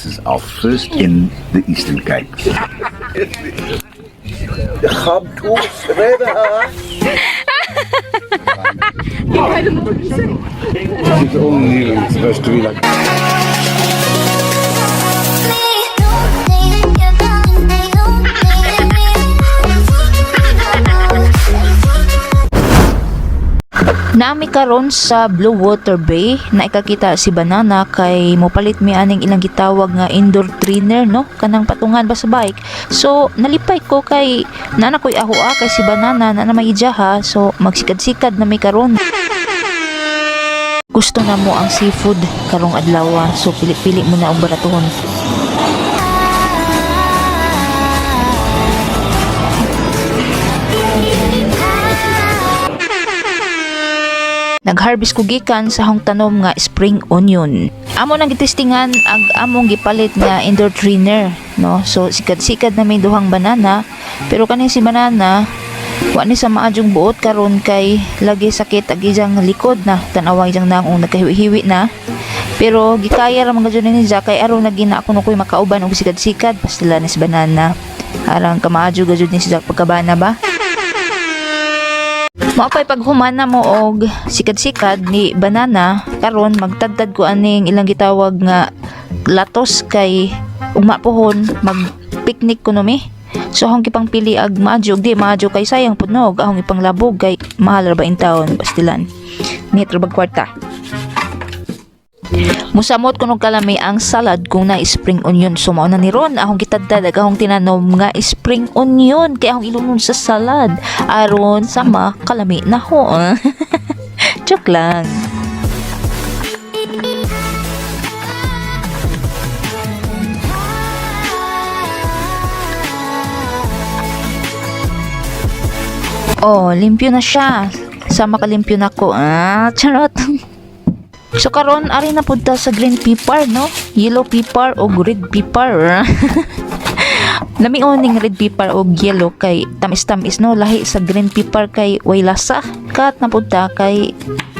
This is our first in the Eastern Cape. It's only supposed to be like. Nami karon sa Blue Water Bay na ikakita si Banana kay mopalit mi aning ilang gitawag nga indoor trainer no kanang patungan ba sa bike. So nalipay ko kay nana koy ahoa kay si Banana na may ijaha, so magsikad-sikad na mi karon. Gusto na mo ang seafood karong adlaw, so pili-pili mo na og baratuhon. Nag-harvest ko gikan sa hong tanom nga spring onion. Amo nang gitestingan ang among gipalit nga indoor trainer, no? So sikad-sikad na may duhang banana, pero kaning si Banana wa ni sa maadyong buot karon kay lagi sakit ag ijang likod na, tan-awa ijang naong nagkahiwi-hiwi na. Pero gikaya ra man gyud ni niya kay aron na gina ako koy makauban og sikad-sikad pastila ni si Banana. Arang kamaadyo gyud ni siya pagkabana ba? Maapay paghumana mo og sikad-sikad ni Banana karon magtadtad ko aning ilang gitawag nga latos kay ugma pohon mag-picnic kuno mi. So akong kipang pili ag maadyo di maadyo kay sayang pud no akong ipang labog kay mahal ra ba in taon pastilan. Metro bag kwarta. Musamot kuno kalami ang salad kung na spring onion, so mao na ni ron akong gitadtad ag akong tinanom nga spring onion kay akong ilunod sa salad aron sama kalami na ho. Joke lang. Oh, limpyo na siya. Sama kalimpyo na ko. Charot. So karon ari na pud ta sa green pepper no, yellow pepper o red pepper. Lami oning red pepper o yellow kay tamis-tamis no, lahi sa green pepper kay way lasa. Kat na pud ta kay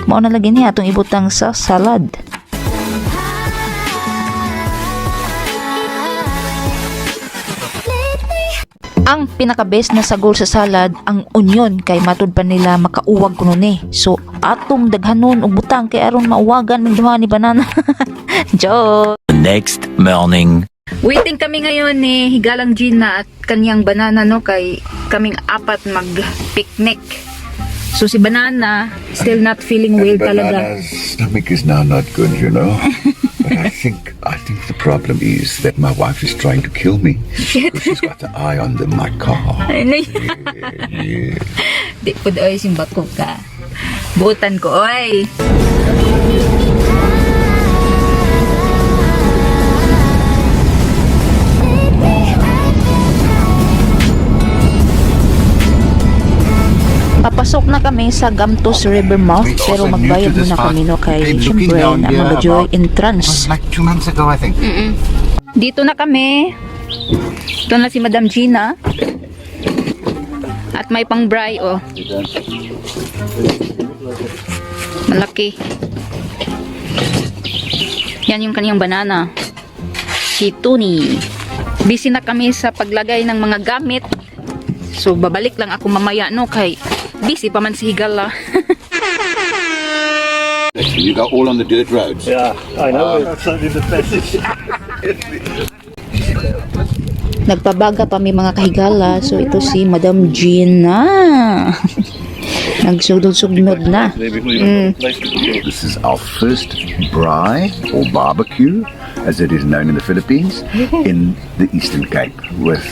mao na lagi niya atong ibutang sa salad. Ang pinaka-best na sagol sa salad ang onion kay matud pa nila makauwag kuno ni. So atong daghanon og butang kay aron mauwagan ning duha ni Banana. Joke. The next morning. Waiting kami ngayon ni Higalang Gina at kanyang Banana no kay kaming apat mag-picnic. So si Banana still not feeling well talaga. Banana's stomach is now not good, you know. But I think the problem is that my wife is trying to kill me. Because she's got the eye on my car. Yeah. Di po oy simbako ka. Buutan ko oy. Papasok na kami sa Gamtos River mouth pero magbayad muna kami no kay syempre na mag-joy entrance. Like 2 months ago, I think. Dito na kami. Ito na si Madam Gina. At may pang bray oh. Malaki. Yan yung kaniyang Banana. Si Tony. Busy na kami sa paglagay ng mga gamit. So babalik lang ako mamaya no kay busy pa man si Higala. You go all on the dirt roads. Yeah, I know. That's only the best. Nagpabaga pa may mga kahigala. So ito si Madam Gina. Nagsugdod-sugdod na. This is our first braai or barbecue, as it is known in the Philippines, in the Eastern Cape with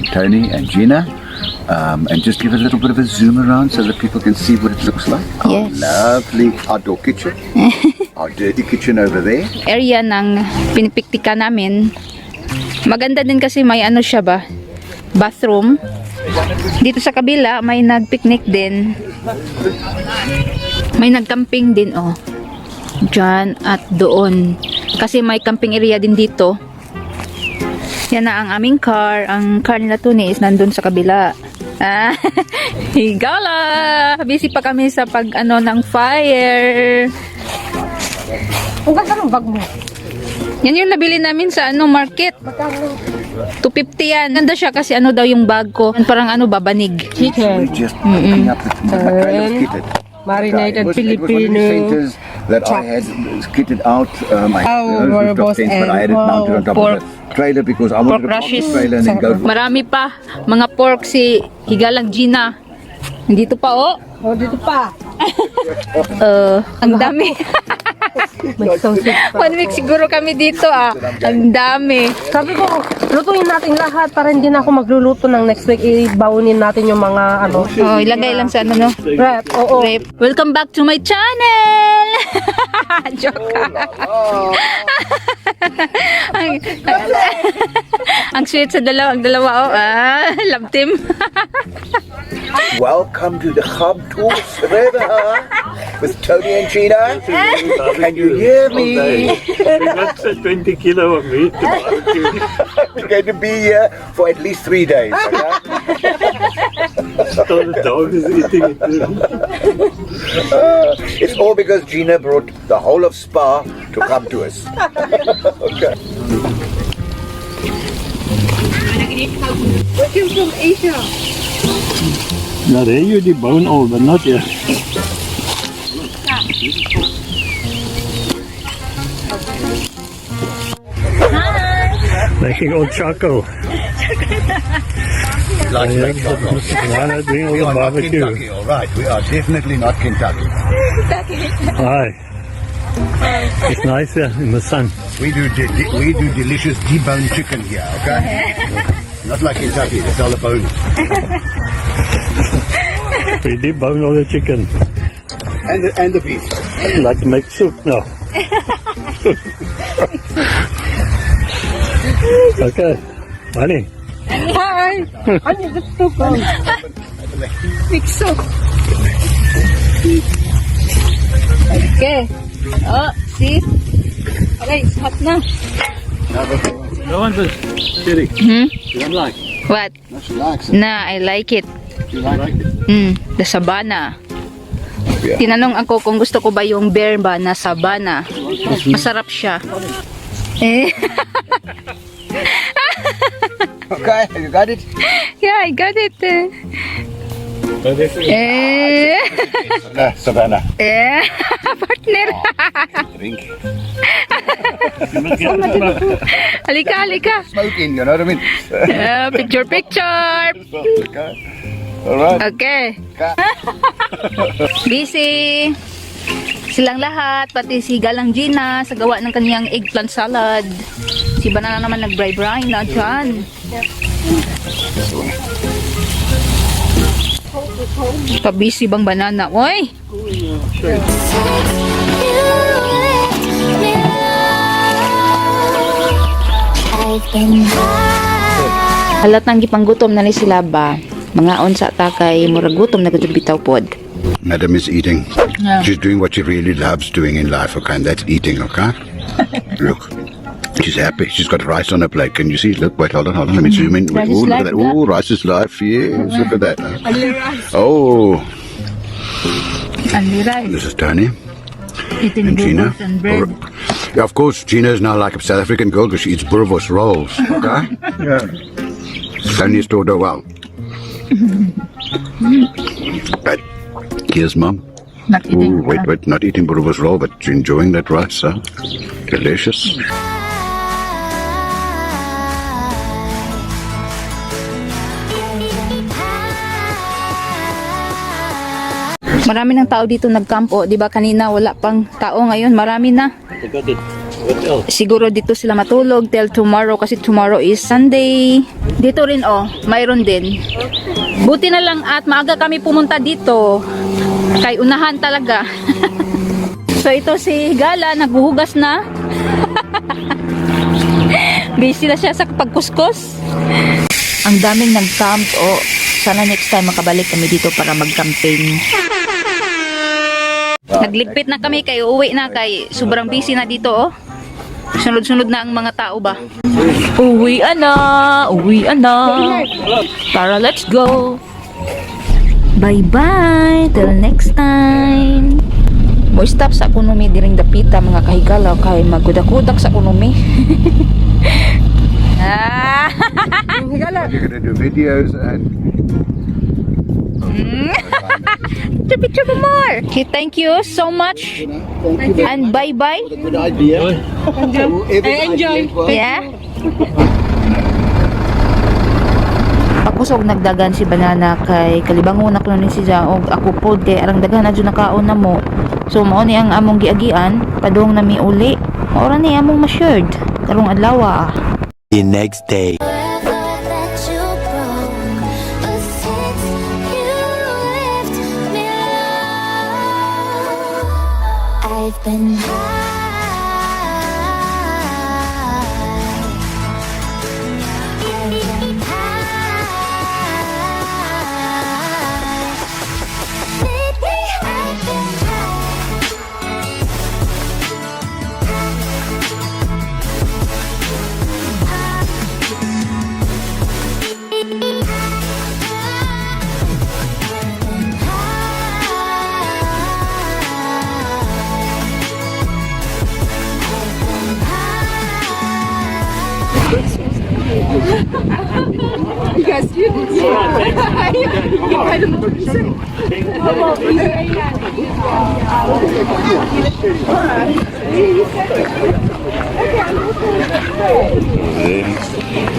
Tony and Gina. And just give a little bit of a zoom around so that people can see what it looks like. Yes. Our lovely outdoor kitchen. Our dirty kitchen over there. Area ng pinipiktika namin. Maganda din kasi may ano siya ba? Bathroom. Dito sa kabila may nagpicnic din. May nagcamping din oh. Diyan at doon. Kasi may camping area din dito. Yan na ang aming car. Ang car nila Tony is nandun sa kabila. Higala! Busy pa kami sa pag ano ng fire. Ang ganda ng bag mo. Yan yung nabili namin sa market. 250 yan. Ganda siya kasi daw yung bag ko. Parang babanig. Chicken. Just picking up the kind of kitted. Marinated It was one of the Filipino. centers that I had kitted out. I had rooftop tents, but I had it mounted on top pork. of the trailer because I wanted to park the trailer and then go. Marami pa. Mga pork si Higalang Gina. Dito pa Oh, dito pa. ang dami. May sausage pa. 1 week siguro kami dito Ang dami. Sabi ko, lutuin natin lahat para hindi na ako magluluto ng next week. Ibawunin natin yung mga Ilagay lang sa no? Rep, oo. Rep. Welcome back to my channel! Joke. ang sweet sa ang dalawa love team. Welcome to the Hub Tours River with Tony and Gina. Can you hear me? We got 20 kilo of meat to barbecue. We're going to be here for at least 3 days. Okay? So the dog is eating it. It's all because Gina brought the whole of Spa to come to us. Okay. We came from Asia. Now there you debone all, but not yet. Making old charcoal. Like Lana doing all the barbecue. Kentucky, all right. We are definitely not Kentucky. Hi. It's nice here in the sun. We do delicious deboned chicken here, okay? Not like Kentucky, that's all the bone. We debone all the chicken. And the beef. I'd like to make soup now. Okay. Honey. Hi. Ano gusto ko? Mixo. Okay. See? Okay, it's hot na. No one was kidding. You don't like? What? That's relaxing. Na, I like it. You like it? The sabana. Yeah. Tinanong ako kung gusto ko ba yung bear ba na sabana. Masarap siya. Okay, you got it? Yeah, I got it. Savannah. Partner. Drink. Halika, halika. Smoking, you know what I mean? Picture, picture. Okay. All right. Okay. Busy. Silang lahat, pati si Galang Gina sa gawa ng kaniyang eggplant salad. Si Banana naman nag-bray-bray na dyan. Pa-busy bang Banana? Oy! Halat nang gipanggutom na ni sila ba? Mga onsa takay murag gutom na gud bitaw pod. Madam is eating. Yeah. She's doing what she really loves doing in life, okay? And that's eating, okay? Look. She's happy. She's got rice on her plate. Can you see? Look, wait, hold on. Let me zoom in. Rice Oh, is look life, at that. Oh, rice is life. Yes, look at that. Oh, this is Tony Eating and Gina. burgers and bread. Yeah, of course, Gina is now like a South African girl because she eats burgers rolls, okay? Yeah. Tony is told her well. But here's Mum. Not eating. Ooh, wait, not eating burgers roll, but enjoying that rice, huh? Delicious. Marami ng tao dito nagkampo, 'di ba? Kanina wala pang tao, ngayon marami na. I got it. What else? Siguro dito sila matulog till tomorrow kasi tomorrow is Sunday. Dito rin mayroon din. Buti na lang at maaga kami pumunta dito. Kay unahan talaga. So ito si Gala naghuhugas na. Busy na siya sa pagkuskus. Ang daming nag-camp. Sana next time makabalik kami dito para mag-camping. Nagligpit na kami kay uwi na kay sobrang busy na dito Sunod-sunod na ang mga tao ba. Uwi na. Tara, let's go. Bye-bye. Till next time. Mo stop sa ekonomi diring dapita mga kahigala kay magkudak-kudak sa ekonomi. Ah. Higala. You're going to do videos and Picture mo more. Okay, thank you so much. And bye-bye. good idea. Enjoy. Yeah. Pakusog nagdagan si Banana kay kalibangon ako ni siya og ako pod kay arang daghan na jud nakaon na mo. So mao ni ang among giagian padung na mi uli. Mao ra ni among ma-shared karong adlaw. The next day. I've been high. I've been high. Lately I've been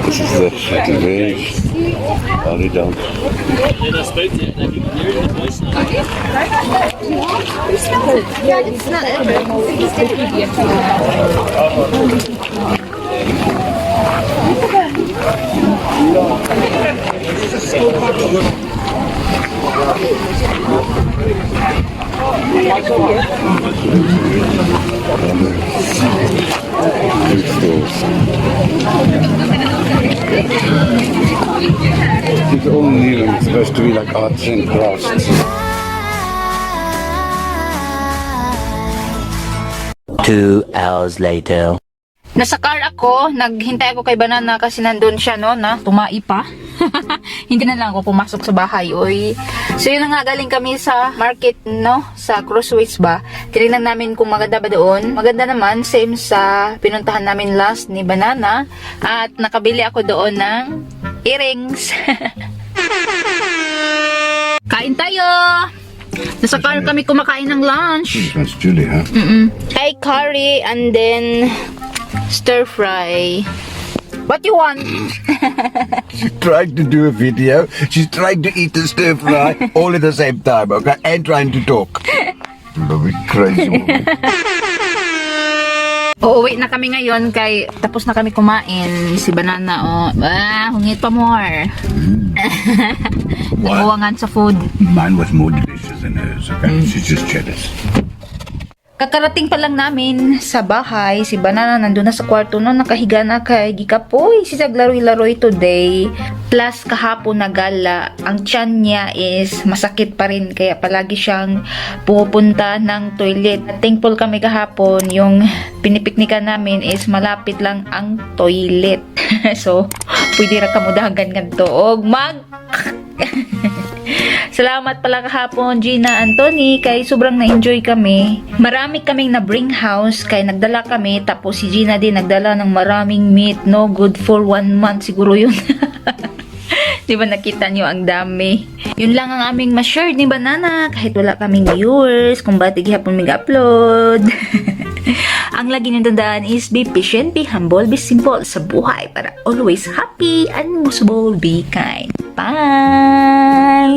This is the second wave. Only down. It's all new and it's supposed to be like arts and crafts. 2 hours later. Nasa car ako, naghintay ako kay Banana kasi nandun siya no, na tumai pa. Hindi na lang ako pumasok sa bahay, oy. So yun na nga, galing kami sa market, no, sa Crossways ba. Tinignan namin kung maganda ba doon. Maganda naman, same sa pinuntahan namin last ni Banana. At nakabili ako doon ng earrings. Kain tayo! Nasa car kami kumakain ng lunch. That's Julie, huh? Ay, curry and then stir fry. What you want? She's trying to do a video. She's trying to eat the stir fry all at the same time, okay? And trying to talk. Bloody crazy woman. Uuwi na kami ngayon kay tapos na kami kumain. Si Banana, hungit pa more. Nakuwangan sa food. Mine was more delicious than hers, okay? She's just jealous. Kakarating pa lang namin sa bahay, si Banana nandun na sa kwarto no, nakahiga na kay gikapoy. Si Saglaroy-laroy today, plus kahapon na gala. Ang tiyan niya is masakit pa rin, kaya palagi siyang pupunta ng toilet. Thankful kami kahapon, yung pinipiknikan namin is malapit lang ang toilet. So, pwede ra kamudagan ganito. Og Salamat pala kahapon, Gina, Anthony, kay sobrang na-enjoy kami. Marami kaming na-bring house, kay nagdala kami, tapos si Gina din nagdala ng maraming meat, no? Good for 1 month siguro yun. Di ba nakita nyo ang dami? Yun lang ang aming ma-share ni Banana, kahit wala kaming viewers, kung ba't hapon mag-upload. Ang lagi niyong tandaan is be patient, be humble, be simple sa buhay para always happy and most of all, be kind. Bye!